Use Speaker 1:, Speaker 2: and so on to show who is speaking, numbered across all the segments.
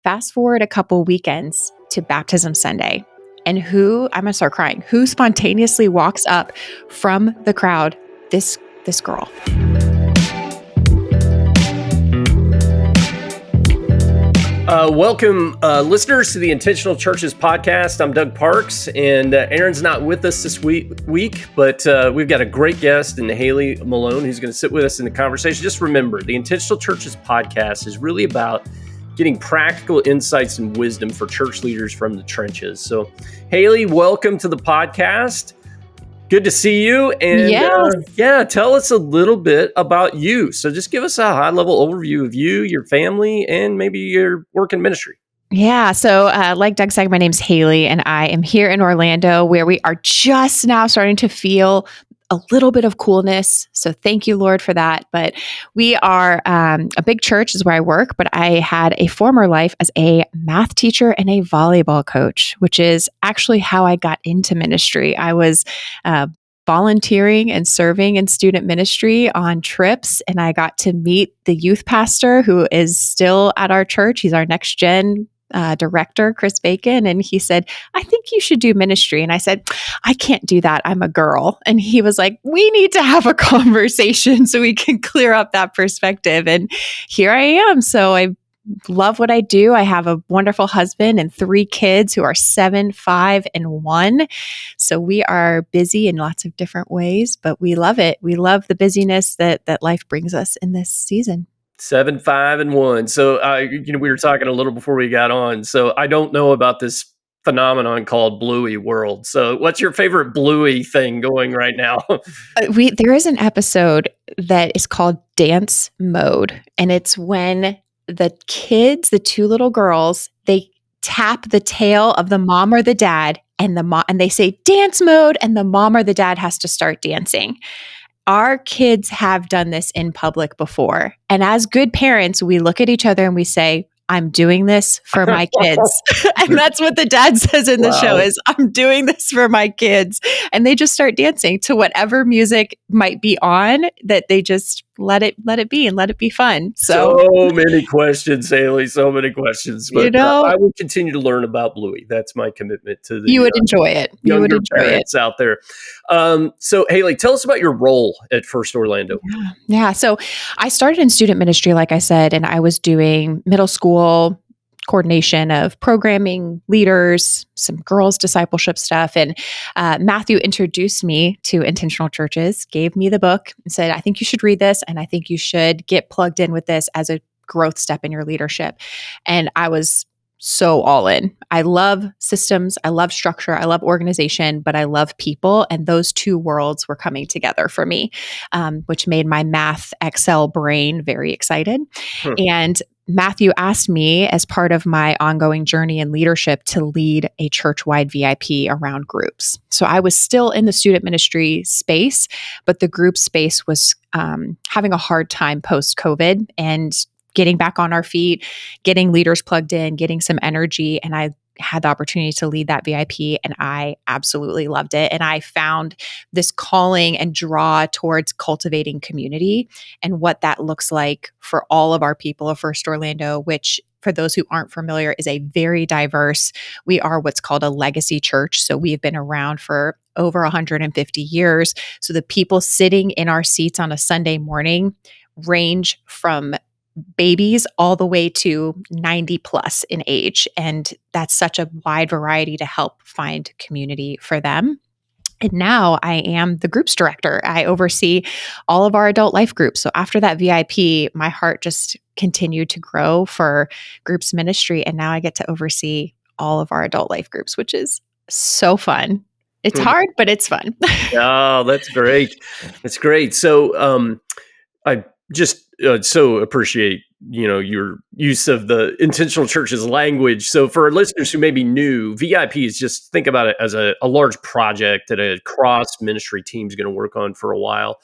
Speaker 1: Fast forward a couple weekends to Baptism Sunday. And I'm going to start crying, who spontaneously walks up from the crowd? This girl.
Speaker 2: Welcome, listeners, to the Intentional Churches podcast. I'm Doug Parks, and Aaron's not with us this week, but we've got a great guest in Haley Malone who's going to sit with us in the conversation. Just remember, the Intentional Churches podcast is really about getting practical insights and wisdom for church leaders from the trenches. So, Haley, welcome to the podcast. Good to see you. And tell us a little bit about you. So just give us a high-level overview of you, your family, and maybe your work in ministry.
Speaker 1: Yeah. So like Doug said, my name's Haley, and I am here in Orlando, where we are just now starting to feel a little bit of coolness. So thank you, Lord, for that. But we are a big church is where I work, but I had a former life as a math teacher and a volleyball coach, which is actually how I got into ministry. I was volunteering and serving in student ministry on trips, and I got to meet the youth pastor who is still at our church. He's our next gen director, Chris Bacon. And he said, I think you should do ministry. And I said, I can't do that. I'm a girl. And he was like, we need to have a conversation so we can clear up that perspective. And here I am. So I love what I do. I have a wonderful husband and 3 kids who are 7, 5, and 1. So we are busy in lots of different ways, but we love it. We love the busyness that life brings us in this season.
Speaker 2: 7, 5, and 1. So, we were talking a little before we got on. So I don't know about this phenomenon called Bluey World. So what's your favorite Bluey thing going right now?
Speaker 1: There is an episode that is called Dance Mode. And it's when the kids, the 2 little girls, they tap the tail of the mom or the dad, and and they say dance mode, and the mom or the dad has to start dancing. Our kids have done this in public before. And as good parents, we look at each other and we say, I'm doing this for my kids. And that's what the dad says in the show is, I'm doing this for my kids. And they just start dancing to whatever music might be on, that they just let it be and let it be fun.
Speaker 2: So many questions, Haley, so many questions. But I will continue to learn about Bluey. That's my commitment to the
Speaker 1: You would enjoy it. You would enjoy
Speaker 2: parents out there. So Haley, tell us about your role at First Orlando.
Speaker 1: Yeah. So I started in student ministry, like I said, and I was doing middle school coordination of programming leaders, some girls discipleship stuff. And Matthew introduced me to Intentional Churches, gave me the book and said, I think you should read this. And I think you should get plugged in with this as a growth step in your leadership. And I was so all in. I love systems. I love structure. I love organization, but I love people. And those 2 worlds were coming together for me, which made my math Excel brain very excited. And Matthew asked me, as part of my ongoing journey in leadership, to lead a church-wide VIP around groups. So I was still in the student ministry space, but the group space was having a hard time post-COVID and getting back on our feet, getting leaders plugged in, getting some energy. And I had the opportunity to lead that VIP, and I absolutely loved it. And I found this calling and draw towards cultivating community and what that looks like for all of our people of First Orlando, which, for those who aren't familiar, is a very diverse, we are what's called a legacy church. So we've been around for over 150 years. So the people sitting in our seats on a Sunday morning range from babies all the way to 90 plus in age. And that's such a wide variety to help find community for them. And now I am the groups director. I oversee all of our adult life groups. So after that VIP, my heart just continued to grow for groups ministry. And now I get to oversee all of our adult life groups, which is so fun. It's hard, but it's fun.
Speaker 2: Oh, that's great. That's great. So I just so appreciate, your use of the Intentional Churches language. So for our listeners who may be new, VIP is just, think about it as a large project that a cross ministry team is going to work on for a while.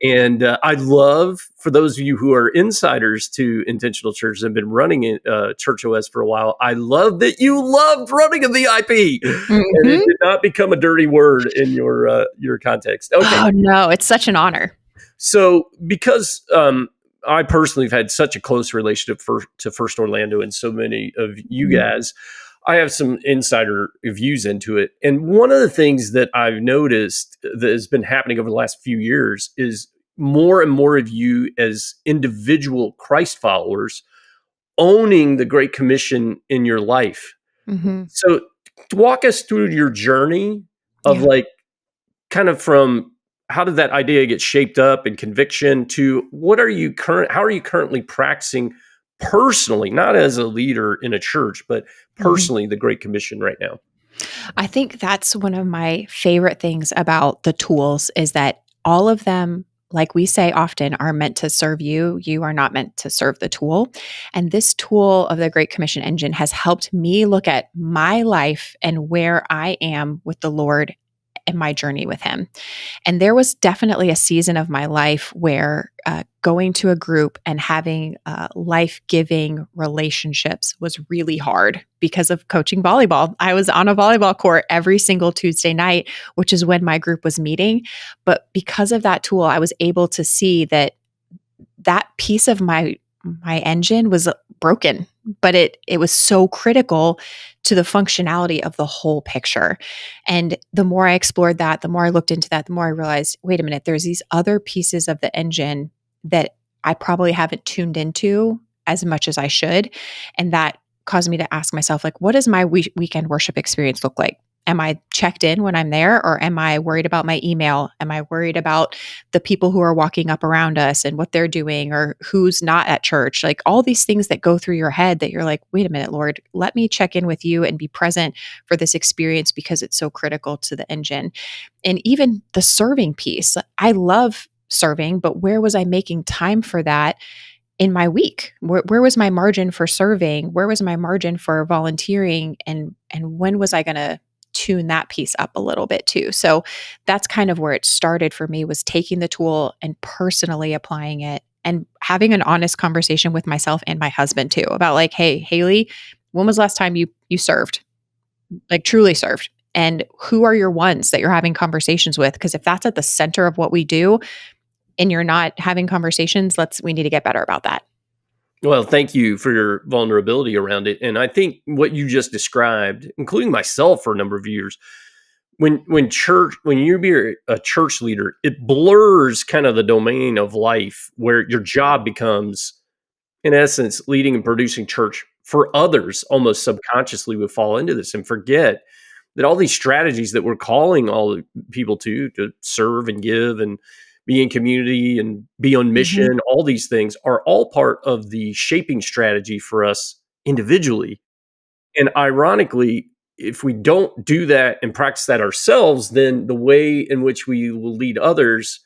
Speaker 2: And I love, for those of you who are insiders to Intentional Churches and been running Church OS for a while, I love that you loved running a VIP, and it did not become a dirty word in your context. Okay.
Speaker 1: Oh no, it's such an honor.
Speaker 2: So because I personally have had such a close relationship to First Orlando and so many of you
Speaker 1: Mhm.
Speaker 2: guys. I have some insider views into it. And one of the things that I've noticed that has been happening over the last few years is more and more of you as individual Christ followers owning the Great Commission in your life.
Speaker 1: Mhm.
Speaker 2: So walk us through your journey of
Speaker 1: Yeah.
Speaker 2: like kind of from how did that idea get shaped up and conviction to how are you currently practicing personally, not as a leader in a church, but
Speaker 1: Mhm.
Speaker 2: personally the Great Commission right now?
Speaker 1: I think that's one of my favorite things about the tools is that all of them, like we say often, are meant to serve you. You are not meant to serve the tool. And this tool of the Great Commission engine has helped me look at my life and where I am with the Lord and my journey with Him. And there was definitely a season of my life where going to a group and having life giving relationships was really hard because of coaching volleyball. I was on a volleyball court every single Tuesday night, which is when my group was meeting. But because of that tool, I was able to see that that piece of my engine was broken, but it was so critical to the functionality of the whole picture. And the more I explored that, the more I looked into that, the more I realized, wait a minute, there's these other pieces of the engine that I probably haven't tuned into as much as I should. And that caused me to ask myself, like, what does my weekend worship experience look like? Am I checked in when I'm there, or am I worried about my email? Am I worried about the people who are walking up around us and what they're doing, or who's not at church? Like all these things that go through your head that you're like, wait a minute, Lord, let me check in with you and be present for this experience because it's so critical to the engine. And even the serving piece, I love serving, but where was I making time for that in my week? Where was my margin for serving? Where was my margin for volunteering? And when was I going to tune that piece up a little bit too? So that's kind of where it started for me, was taking the tool and personally applying it and having an honest conversation with myself and my husband too about like, hey, Haley, when was the last time you served? Like truly served? And who are your ones that you're having conversations with? Because if that's at the center of what we do and you're not having conversations, we need to get better about that.
Speaker 2: Well, thank you for your vulnerability around it. And I think what you just described, including myself for a number of years, when you be a church leader, it blurs kind of the domain of life where your job becomes, in essence, leading and producing church for others. Almost subconsciously would fall into this and forget that all these strategies that we're calling all the people to serve and give and be in community and be on
Speaker 1: Mhm.
Speaker 2: mission, all these things are all part of the shaping strategy for us individually. And ironically, if we don't do that and practice that ourselves, then the way in which we will lead others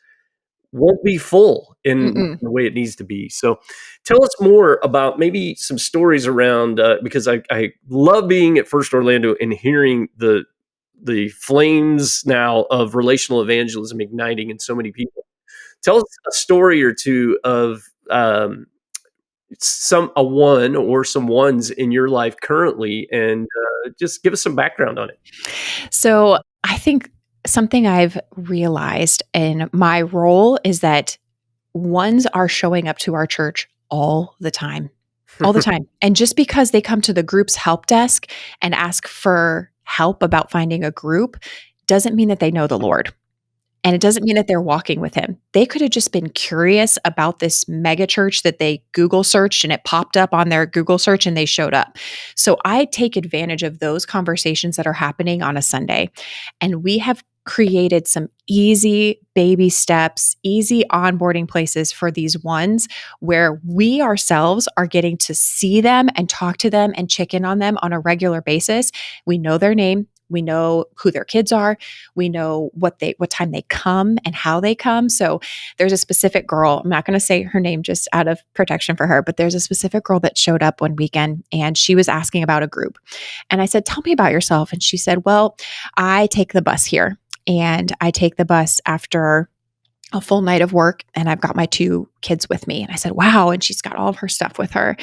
Speaker 2: won't be full in
Speaker 1: Mm-mm.
Speaker 2: the way it needs to be. So, tell us more about maybe some stories around because I love being at First Orlando and hearing the flames now of relational evangelism igniting in so many people. Tell us a story or two of a one or some ones in your life currently, and just give us some background on it.
Speaker 1: So I think something I've realized in my role is that ones are showing up to our church all the time, all the time. And just because they come to the group's help desk and ask for help about finding a group doesn't mean that they know the Lord. And it doesn't mean that they're walking with him. They could have just been curious about this mega church that they Google searched and it popped up on their Google search and they showed up. So I take advantage of those conversations that are happening on a Sunday. And we have created some easy baby steps, easy onboarding places for these ones where we ourselves are getting to see them and talk to them and check in on them on a regular basis. We know their name. We know who their kids are. We know what time they come and how they come. So there's a specific girl, I'm not going to say her name just out of protection for her, but there's a specific girl that showed up one weekend and she was asking about a group. And I said, "Tell me about yourself." And she said, "Well, I take the bus here and I take the bus after a full night of work, and I've got my 2 kids with me. And I said, wow. And she's got all of her stuff with her.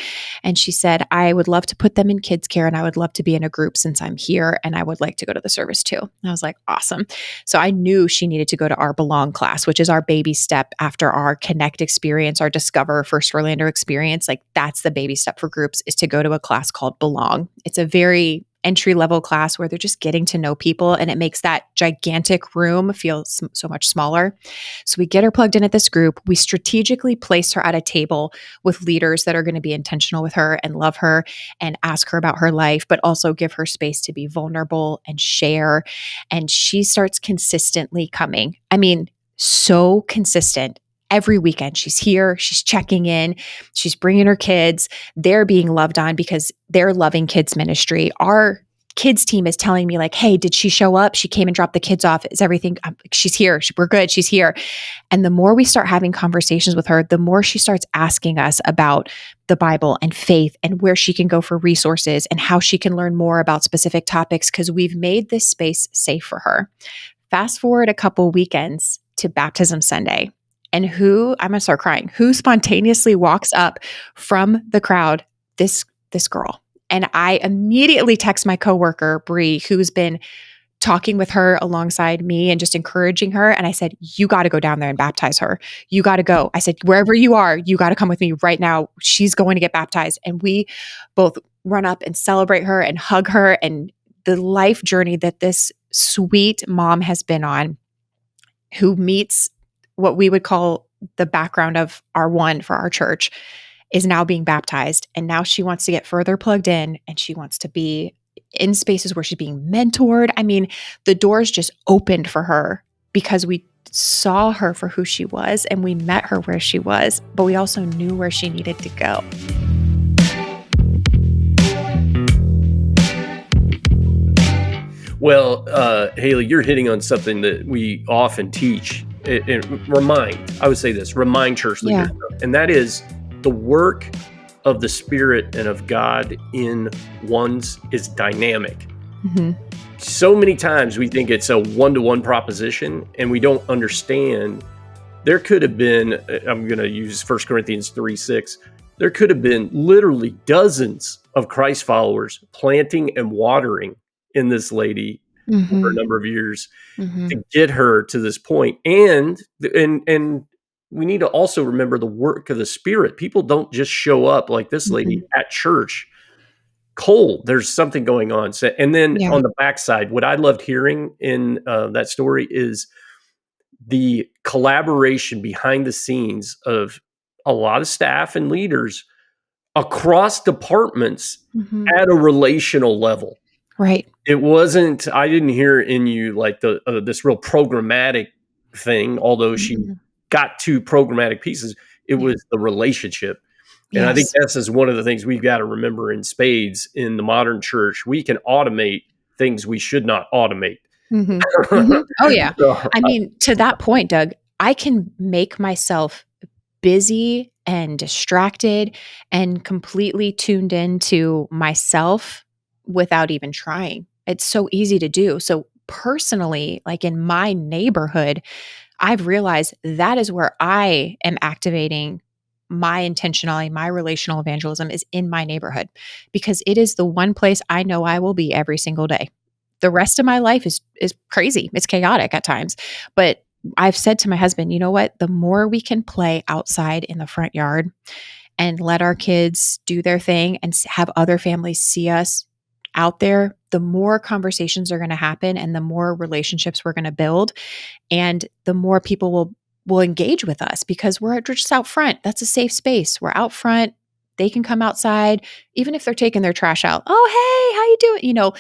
Speaker 1: And she said, I would love to put them in kids care, and I would love to be in a group since I'm here, and I would like to go to the service too. And I was like, awesome. So I knew she needed to go to our Belong class, which is our baby step after our Connect experience, our Discover First Orlando experience. Like, that's the baby step for groups, is to go to a class called Belong. It's a very entry level class where they're just getting to know people, and it makes that gigantic room feel so much smaller. So we get her plugged in at this group. We strategically place her at a table with leaders that are going to be intentional with her and love her and ask her about her life, but also give her space to be vulnerable and share. And she starts consistently coming. I mean, so consistent. Every weekend, she's here, she's checking in, she's bringing her kids. They're being loved on because they're loving kids ministry. Our kids team is telling me, like, hey, did she show up? She came and dropped the kids off. Is everything? She's here. We're good. She's here. And the more we start having conversations with her, the more she starts asking us about the Bible and faith and where she can go for resources and how she can learn more about specific topics, because we've made this space safe for her. Fast forward a couple weekends to Baptism Sunday. And I'm going to start crying. Who spontaneously walks up from the crowd? This girl. And I immediately text my coworker, Bree, who's been talking with her alongside me and just encouraging her. And I said, you got to go down there and baptize her. You got to go. I said, wherever you are, you got to come with me right now. She's going to get baptized. And we both run up and celebrate her and hug her. And the life journey that this sweet mom has been on, who meets what we would call the background of R1 for our church, is now being baptized. And now she wants to get further plugged in, and she wants to be in spaces where she's being mentored. I mean, the doors just opened for her because we saw her for who she was, and we met her where she was, but we also knew where she needed to go.
Speaker 2: Well, Haley, you're hitting on something that we often teach and remind church leaders, and that is the work of the Spirit and of God in ones is dynamic.
Speaker 1: Mm-hmm.
Speaker 2: So many times we think it's a one-to-one proposition, and we don't understand there could have been, I'm going to use 1 Corinthians 3:6, there could have been literally dozens of Christ followers planting and watering in this lady for a number of years to get her to this point. And we need to also remember the work of the Spirit. People don't just show up like this lady at church cold. There's something going on. So, and then on the backside, what I loved hearing in that story is the collaboration behind the scenes of a lot of staff and leaders across departments at a relational level.
Speaker 1: Right.
Speaker 2: It wasn't, I didn't hear in you like this real programmatic thing, although she got 2 programmatic pieces. It was the relationship. And I think this is one of the things we've got to remember in spades in the modern church. We can automate things we should not automate.
Speaker 1: Oh, yeah. I mean, to that point, Doug, I can make myself busy and distracted and completely tuned into myself without even trying. It's so easy to do. So personally, like in my neighborhood, I've realized that is where I am activating my intentionality, my relational evangelism is in my neighborhood, because it is the one place I know I will be every single day. The rest of my life is crazy. It's chaotic at times. But I've said to my husband, you know what? The more we can play outside in the front yard and let our kids do their thing and have other families see us out there, the more conversations are going to happen and the more relationships we're going to build, and the more people will engage with us because we're just out front. That's a safe space. We're out front. They can come outside, even if they're taking their trash out. Oh, hey, how you doing? You know,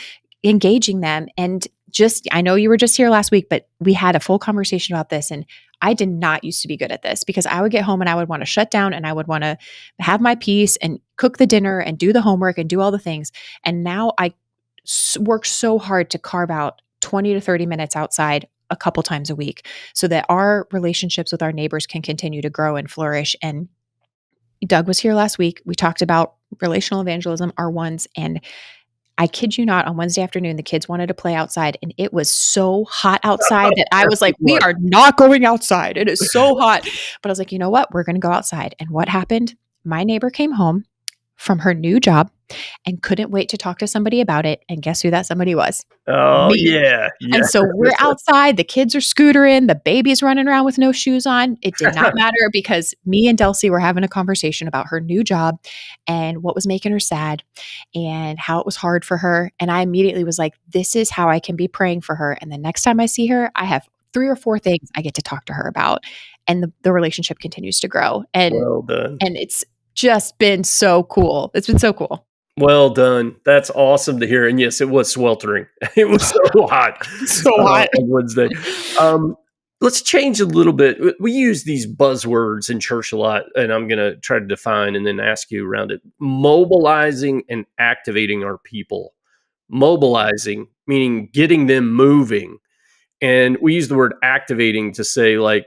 Speaker 1: engaging them. And just, I know you were just here last week, but we had a full conversation about this. And I did not used to be good at this because I would get home and I would want to shut down and I would want to have my peace and cook the dinner and do the homework and do all the things. And now I work so hard to carve out 20 to 30 minutes outside a couple times a week so that our relationships with our neighbors can continue to grow and flourish. And Doug was here last week. We talked about relational evangelism, R1s, and I kid you not, on Wednesday afternoon, the kids wanted to play outside, and it was so hot outside that I was like, we are not going outside. It is so hot. But I was like, you know what? We're going to go outside. And what happened? My neighbor came home from her new job and couldn't wait to talk to somebody about it. And guess who that somebody was?
Speaker 2: Oh,
Speaker 1: Me.
Speaker 2: yeah.
Speaker 1: And so we're outside, the kids are scootering, the baby's running around with no shoes on. It did not matter because me and Delcy were having a conversation about her new job and what was making her sad and how it was hard for her. And I immediately was like, this is how I can be praying for her. And the next time I see her, I have 3 or 4 things I get to talk to her about. And the relationship continues to grow.
Speaker 2: Well done.
Speaker 1: And it's just been so cool. It's been so cool.
Speaker 2: Well done. That's awesome to hear. And yes, it was sweltering. It was so hot.
Speaker 1: So hot.
Speaker 2: On Wednesday. Let's change a little bit. We use these buzzwords in church a lot, and I'm going to try to define and then ask you around it. Mobilizing and activating our people. Mobilizing, meaning getting them moving. And we use the word activating to say, like,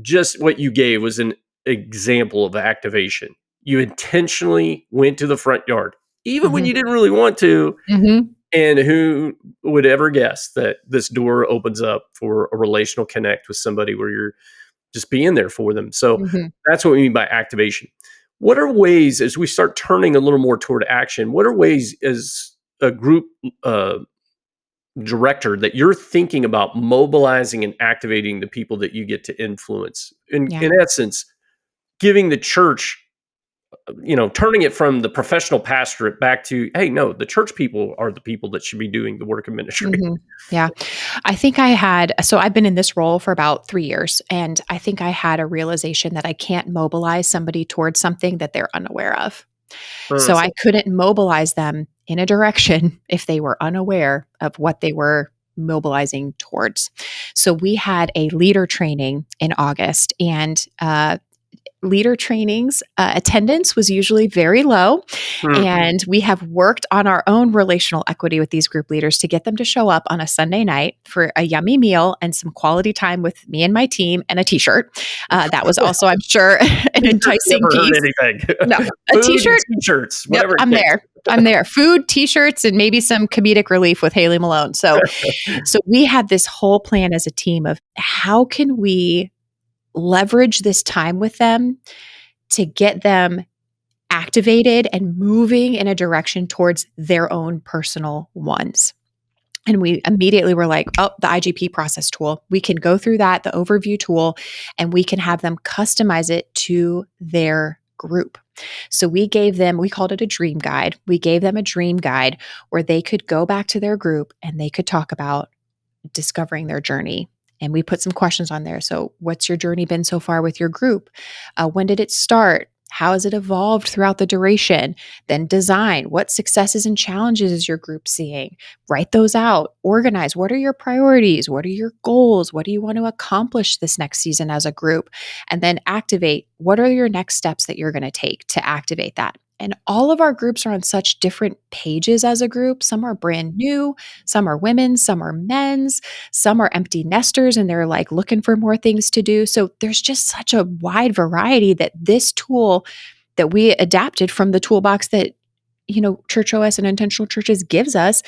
Speaker 2: just what you gave was an example of activation. You intentionally went to the front yard, even when you didn't really want to. And who would ever guess that this door opens up for a relational connect with somebody where you're just being there for them? So that's what we mean by activation. What are ways, as we start turning a little more toward action, what are ways as a group director that you're thinking about mobilizing and activating the people that you get to influence? In essence, giving the church, turning it from the professional pastorate back to, hey, no, the church people are the people that should be doing the work of ministry.
Speaker 1: Yeah. I think I've been in this role for about 3 years, and I think I had a realization that I can't mobilize somebody towards something that they're unaware of. So I couldn't mobilize them in a direction if they were unaware of what they were mobilizing towards. So we had a leader training in August, and leader trainings attendance was usually very low. And we have worked on our own relational equity with these group leaders to get them to show up on a Sunday night for a yummy meal and some quality time with me and my team and a t-shirt. That was also, I'm sure, an enticing piece. No, a t-shirt,
Speaker 2: t-shirts,
Speaker 1: whatever. Yep, I'm there. Food, t-shirts, and maybe some comedic relief with Haley Malone. So we had this whole plan as a team of how can we leverage this time with them to get them activated and moving in a direction towards their own personal ones. And we immediately were like, oh, the IGP process tool. We can go through that, the overview tool, and we can have them customize it to their group. So we called it a dream guide. We gave them a dream guide where they could go back to their group and they could talk about discovering their journey. And we put some questions on there. So what's your journey been so far with your group? When did it start? How has it evolved throughout the duration? Then design. What successes and challenges is your group seeing? Write those out. Organize. What are your priorities? What are your goals? What do you want to accomplish this next season as a group? And then activate. What are your next steps that you're going to take to activate that? And all of our groups are on such different pages as a group. Some are brand new, some are women's, some are men's, some are empty nesters and they're like looking for more things to do. So there's just such a wide variety that this tool that we adapted from the toolbox that, Church OS and Intentional Churches gives us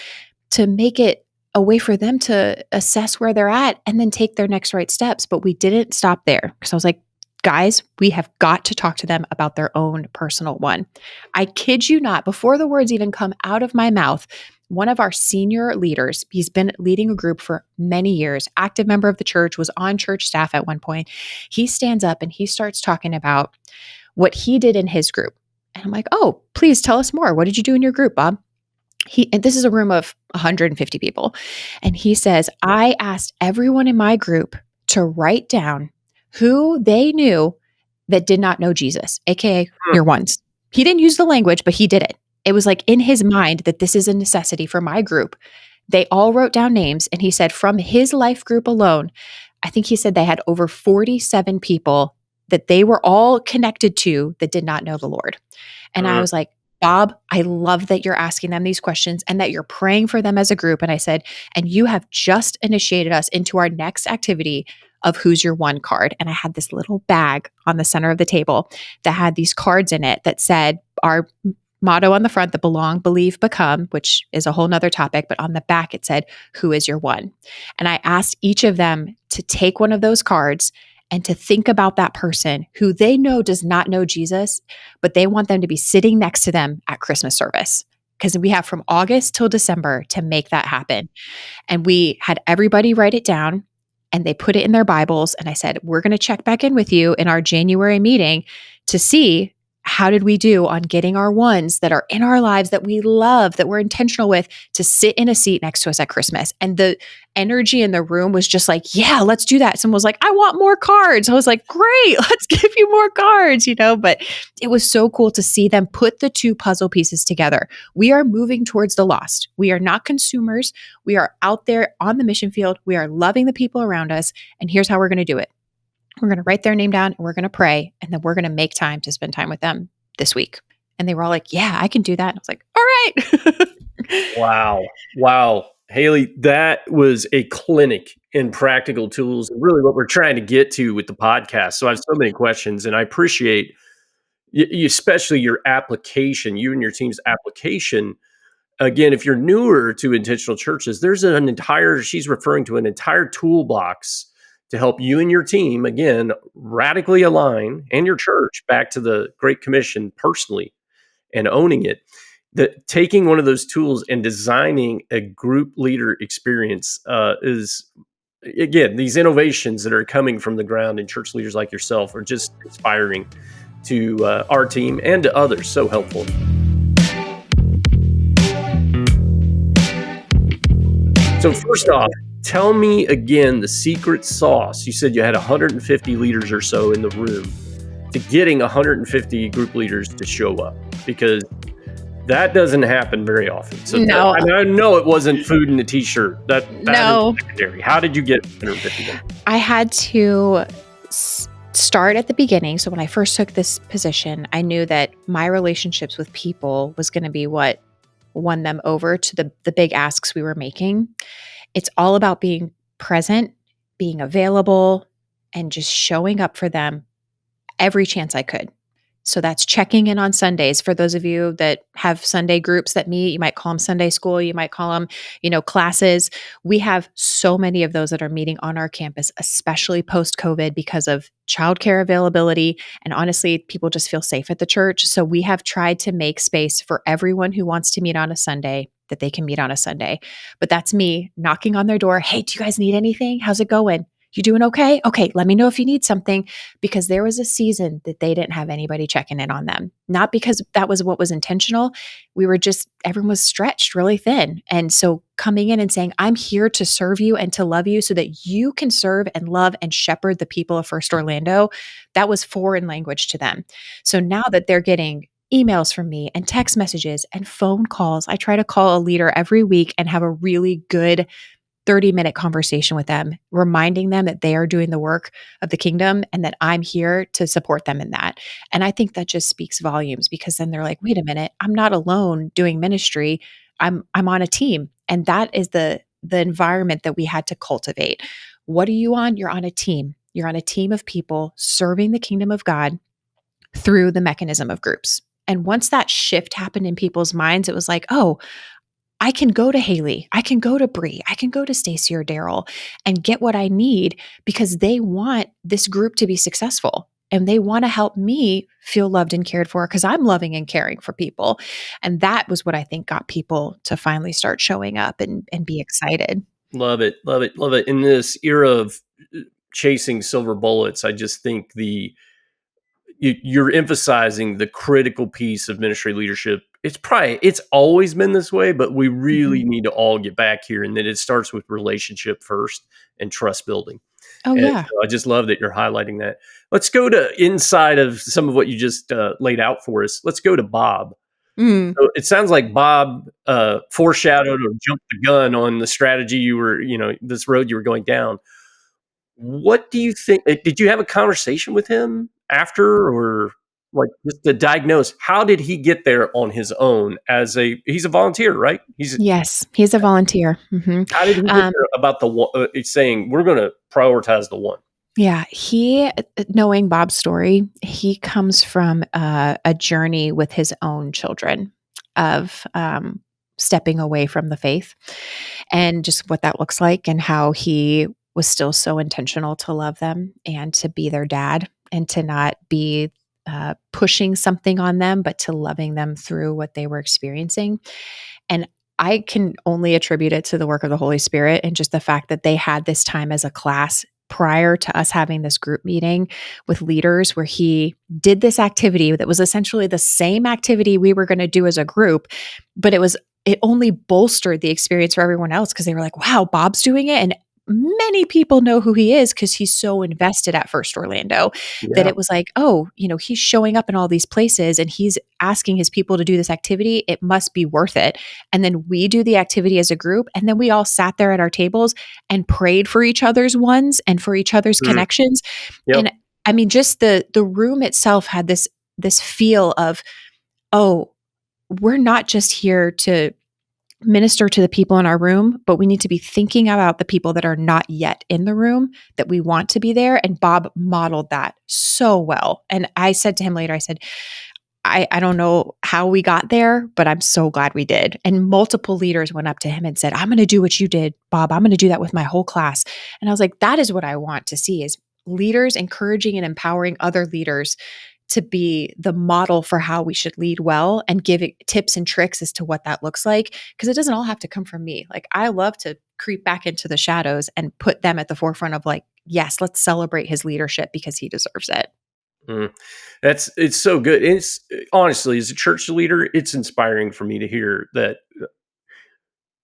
Speaker 1: to make it a way for them to assess where they're at and then take their next right steps. But we didn't stop there because I was like, guys, we have got to talk to them about their own personal one. I kid you not, before the words even come out of my mouth, one of our senior leaders, he's been leading a group for many years, active member of the church, was on church staff at one point. He stands up and he starts talking about what he did in his group. And I'm like, oh, please tell us more. What did you do in your group, Bob? And this is a room of 150 people. And he says, I asked everyone in my group to write down who they knew that did not know Jesus, aka your ones. He didn't use the language, but he did it. It was like in his mind that this is a necessity for my group. They all wrote down names, and he said from his life group alone, I think he said they had over 47 people that they were all connected to that did not know the Lord. And I was like, Bob, I love that you're asking them these questions and that you're praying for them as a group. And I said, and you have just initiated us into our next activity of Who's Your One card. And I had this little bag on the center of the table that had these cards in it that said our motto on the front, the belong, believe, become, which is a whole nother topic, but on the back it said, who is your one? And I asked each of them to take one of those cards and to think about that person who they know does not know Jesus, but they want them to be sitting next to them at Christmas service. Because we have from August till December to make that happen. And we had everybody write it down and they put it in their Bibles. And I said, we're going to check back in with you in our January meeting to see how did we do on getting our ones that are in our lives that we love, that we're intentional with, to sit in a seat next to us at Christmas. And the energy in the room was just like, yeah, let's do that. Someone was like, I want more cards. I was like, great, let's give you more cards, but it was so cool to see them put the two puzzle pieces together. We are moving towards the lost. We are not consumers. We are out there on the mission field. We are loving the people around us. And here's how we're going to do it. We're going to write their name down and we're going to pray. And then we're going to make time to spend time with them this week. And they were all like, yeah, I can do that. And I was like, all right.
Speaker 2: Wow. Wow. Haley, that was a clinic in practical tools and really what we're trying to get to with the podcast. So I have so many questions and I appreciate especially your application, you and your team's application. Again, if you're newer to intentional churches, there's she's referring to an entire toolbox to help you and your team, again, radically align and your church back to the Great Commission personally and owning it. That taking one of those tools and designing a group leader experience is, again, these innovations that are coming from the ground and church leaders like yourself are just inspiring to our team and to others. So helpful. So first off, tell me again the secret sauce. You said you had 150 leaders or so in the room to getting 150 group leaders to show up, because that doesn't happen very often. So
Speaker 1: no.
Speaker 2: I know it wasn't food in a t-shirt. That
Speaker 1: no.
Speaker 2: is secondary. How did you get 150 then?
Speaker 1: I had to start at the beginning. So when I first took this position, I knew that my relationships with people was going to be what won them over to the big asks we were making. It's all about being present, being available, and just showing up for them every chance I could. So that's checking in on Sundays. For those of you that have Sunday groups that meet, you might call them Sunday school, you might call them, classes. We have so many of those that are meeting on our campus, especially post-COVID because of childcare availability. And honestly, people just feel safe at the church. So we have tried to make space for everyone who wants to meet on a Sunday that they can meet on a Sunday. But that's me knocking on their door. Hey, do you guys need anything? How's it going? You doing okay? Okay, let me know if you need something, because there was a season that they didn't have anybody checking in on them. Not because that was what was intentional. Everyone was stretched really thin. And so coming in and saying, I'm here to serve you and to love you so that you can serve and love and shepherd the people of First Orlando, that was foreign language to them. So now that they're getting emails from me and text messages and phone calls, I try to call a leader every week and have a really good 30-minute conversation with them, reminding them that they are doing the work of the kingdom and that I'm here to support them in that. And I think that just speaks volumes, because then they're like, wait a minute, I'm not alone doing ministry. I'm on a team. And that is the environment that we had to cultivate. What are you on? You're on a team. You're on a team of people serving the kingdom of God through the mechanism of groups. And once that shift happened in people's minds, it was like, oh, I can go to Haley, I can go to Bree, I can go to Stacy or Daryl and get what I need, because they want this group to be successful and they want to help me feel loved and cared for, because I'm loving and caring for people. And that was what I think got people to finally start showing up and be excited.
Speaker 2: Love it. Love it. Love it. In this era of chasing silver bullets, I just think you're emphasizing the critical piece of ministry leadership. It's always been this way, but we really need to all get back here. And then it starts with relationship first and trust building.
Speaker 1: Oh,
Speaker 2: And
Speaker 1: yeah.
Speaker 2: so I just love that you're highlighting that. Let's go to inside of some of what you just laid out for us. Let's go to Bob.
Speaker 1: Mm.
Speaker 2: So it sounds like Bob foreshadowed or jumped the gun on the strategy this road you were going down. What do you think? Did you have a conversation with him after, or like just to diagnose? How did he get there on his own he's a volunteer, right?
Speaker 1: Yes, he's a volunteer. Mm-hmm.
Speaker 2: How did he get there about saying we're going to prioritize the one?
Speaker 1: Yeah, knowing Bob's story, he comes from a journey with his own children of stepping away from the faith and just what that looks like, and how he was still so intentional to love them and to be their dad and to not be pushing something on them, but to loving them through what they were experiencing. And I can only attribute it to the work of the Holy Spirit and just the fact that they had this time as a class prior to us having this group meeting with leaders where he did this activity that was essentially the same activity we were going to do as a group, but it only bolstered the experience for everyone else because they were like, wow, Bob's doing it. And many people know who he is because he's so invested at First Orlando that
Speaker 2: Yeah.
Speaker 1: it was like, oh, he's showing up in all these places and he's asking his people to do this activity. It must be worth it. And then we do the activity as a group. And then we all sat there at our tables and prayed for each other's ones and for each other's
Speaker 2: Mm.
Speaker 1: connections.
Speaker 2: Yep.
Speaker 1: And I mean, just the room itself had this feel of, oh, we're not just here to minister to the people in our room, but we need to be thinking about the people that are not yet in the room that we want to be there. And Bob modeled that so well. And I said to him later, I said, I don't know how we got there, but I'm so glad we did. And multiple leaders went up to him and said, I'm going to do what you did, Bob. I'm going to do that with my whole class. And I was like, that is what I want to see, is leaders encouraging and empowering other leaders to be the model for how we should lead well and give it tips and tricks as to what that looks like. Because it doesn't all have to come from me. Like, I love to creep back into the shadows and put them at the forefront of, like, yes, let's celebrate his leadership because he deserves it.
Speaker 2: Mm. It's so good. It's honestly, as a church leader, it's inspiring for me to hear that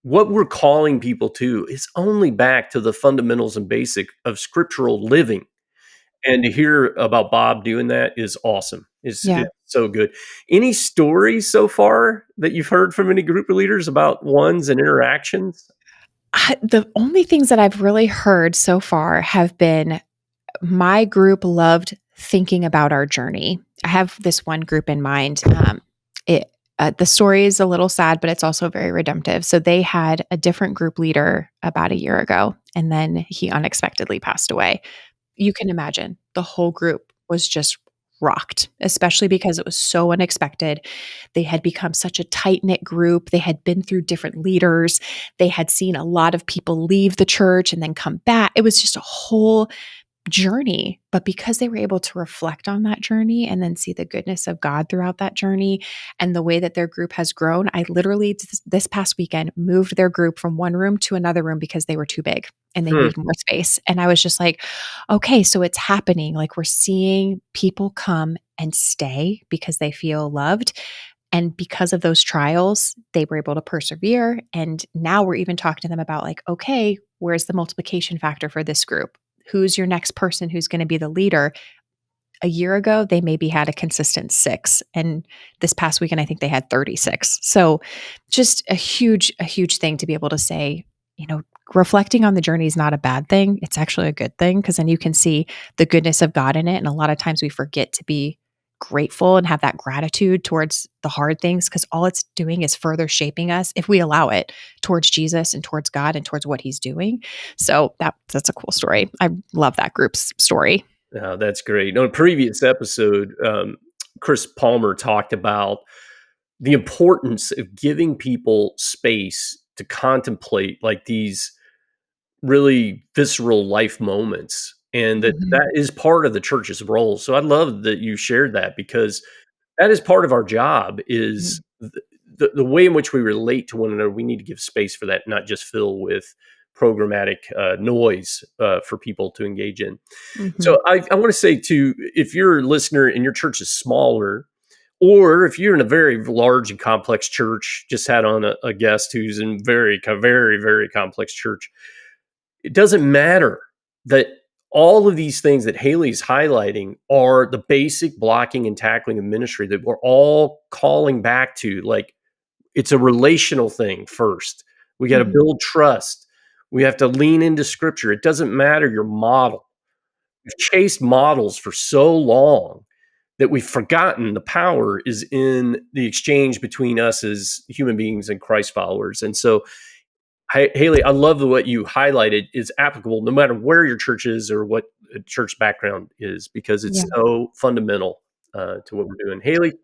Speaker 2: what we're calling people to is only back to the fundamentals and basic of scriptural living. And to hear about Bob doing that is awesome.
Speaker 1: Yeah.
Speaker 2: It's so good. Any stories so far that you've heard from any group of leaders about ones and interactions?
Speaker 1: The only things that I've really heard so far have been, my group loved thinking about our journey. I have this one group in mind. The story is a little sad, but it's also very redemptive. So they had a different group leader about a year ago, and then he unexpectedly passed away. You can imagine the whole group was just rocked, especially because it was so unexpected. They had become such a tight knit group. They had been through different leaders. They had seen a lot of people leave the church and then come back. It was just a whole journey, but because they were able to reflect on that journey and then see the goodness of God throughout that journey and the way that their group has grown, I literally this past weekend moved their group from one room to another room because they were too big and they
Speaker 2: Hmm.
Speaker 1: needed more space. And I was just like, okay, so it's happening. Like, we're seeing people come and stay because they feel loved. And because of those trials, they were able to persevere. And now we're even talking to them about, like, okay, where's the multiplication factor for this group? Who's your next person who's going to be the leader? A year ago, they maybe had a consistent 6. And this past weekend, I think they had 36. So just a huge thing to be able to say, reflecting on the journey is not a bad thing. It's actually a good thing, because then you can see the goodness of God in it. And a lot of times we forget to be grateful and have that gratitude towards the hard things, because all it's doing is further shaping us, if we allow it, towards Jesus and towards God and towards what he's doing. So that's a cool story. I love that group's story.
Speaker 2: Oh, that's great. On a previous episode, Chris Palmer talked about the importance of giving people space to contemplate like these really visceral life moments, and that
Speaker 1: Mhm.
Speaker 2: that is part of the church's role. So I love that you shared that, because that is part of our job, is
Speaker 1: Mhm.
Speaker 2: the way in which we relate to one another. We need to give space for that, not just fill with programmatic noise for people to engage in.
Speaker 1: Mhm.
Speaker 2: So I want to say too, if you're a listener and your church is smaller, or if you're in a very large and complex church, just had on a guest who's in very, very complex church, it doesn't matter that all of these things that Haley's highlighting are the basic blocking and tackling of ministry that we're all calling back to. Like, it's a relational thing first. We got to
Speaker 1: Mhm.
Speaker 2: build trust. We have to lean into scripture. It doesn't matter your model. We've chased models for so long that we've forgotten the power is in the exchange between us as human beings and Christ followers. And so Haley, I love what you highlighted is applicable no matter where your church is or what a church background is, because it's
Speaker 1: Yeah.
Speaker 2: so fundamental to what we're doing. Haley,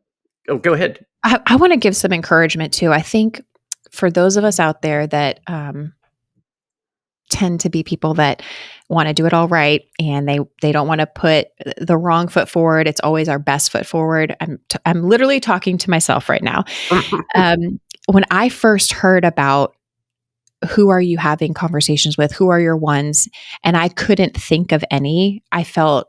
Speaker 2: go ahead.
Speaker 1: I want to give some encouragement too. I think for those of us out there that tend to be people that want to do it all right, and they don't want to put the wrong foot forward. It's always our best foot forward. I'm literally talking to myself right now. When I first heard about who are you having conversations with, who are your ones, and I couldn't think of any, I felt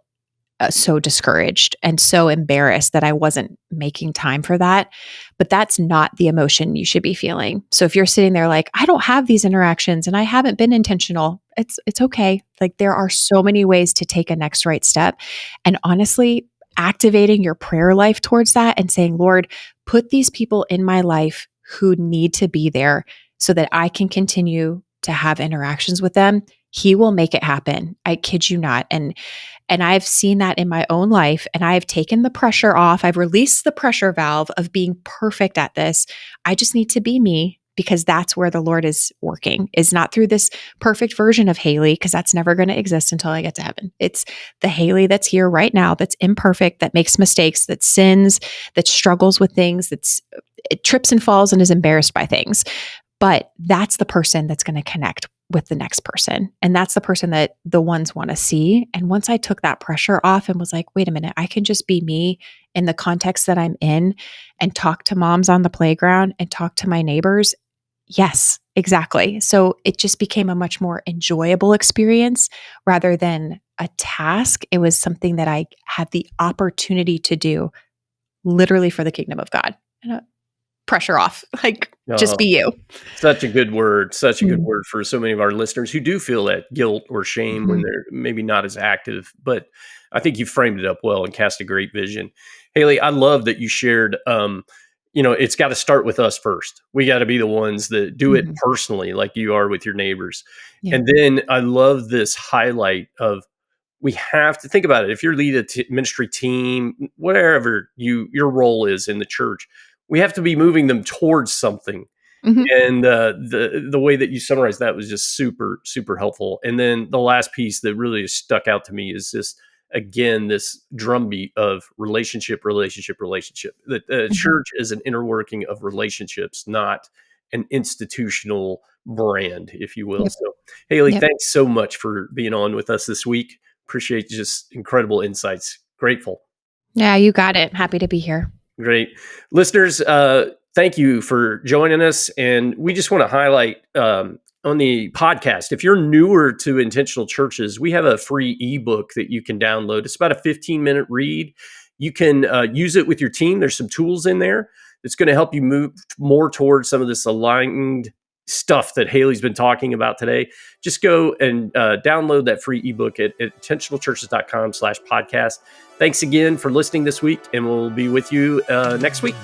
Speaker 1: so discouraged and so embarrassed that I wasn't making time for that. But that's not the emotion you should be feeling. So if you're sitting there like, I don't have these interactions and I haven't been intentional, it's okay. Like there are so many ways to take a next right step. And honestly, activating your prayer life towards that and saying, Lord, put these people in my life who need to be there so that I can continue to have interactions with them. He will make it happen. I kid you not. And I've seen that in my own life, and I've taken the pressure off. I've released the pressure valve of being perfect at this. I just need to be me, because that's where the Lord is working, is not through this perfect version of Haley, because that's never going to exist until I get to heaven. It's the Haley that's here right now, that's imperfect, that makes mistakes, that sins, that struggles with things, it trips and falls and is embarrassed by things. But that's the person that's going to connect with the next person. And that's the person that the ones want to see. And once I took that pressure off and was like, wait a minute, I can just be me in the context that I'm in and talk to moms on the playground and talk to my neighbors. Yes, exactly. So it just became a much more enjoyable experience rather than a task. It was something that I had the opportunity to do literally for the kingdom of God. And pressure off, like just be you.
Speaker 2: Such a good word. Such a good
Speaker 1: Mm.
Speaker 2: word for so many of our listeners who do feel that guilt or shame when
Speaker 1: Mhm.
Speaker 2: they're maybe not as active. But I think you framed it up well and cast a great vision. Haley, I love that you shared, it's got to start with us first. We got to be the ones that do it
Speaker 1: Mhm.
Speaker 2: personally, like you are with your neighbors.
Speaker 1: Yeah.
Speaker 2: And then I love this highlight of, we have to think about it. If you're lead a ministry team, whatever your role is in the church, we have to be moving them towards something.
Speaker 1: Mhm.
Speaker 2: And the way that you summarized that was just super, super helpful. And then the last piece that really stuck out to me is this, again, this drumbeat of relationship, relationship, relationship. The
Speaker 1: Mhm.
Speaker 2: church is an inner working of relationships, not an institutional brand, if you will.
Speaker 1: Yep.
Speaker 2: So, Haley,
Speaker 1: Yep.
Speaker 2: thanks so much for being on with us this week. Appreciate just incredible insights. Grateful.
Speaker 1: Yeah, you got it. Happy to be here.
Speaker 2: Great. Listeners, thank you for joining us. And we just want to highlight on the podcast, if you're newer to intentional churches, we have a free ebook that you can download. It's about a 15-minute read. You can use it with your team. There's some tools in there that's going to help you move more towards some of this aligned stuff that Haley's been talking about today. Just go and download that free ebook at intentionalchurches.com/podcast. Thanks again for listening this week, and we'll be with you next week.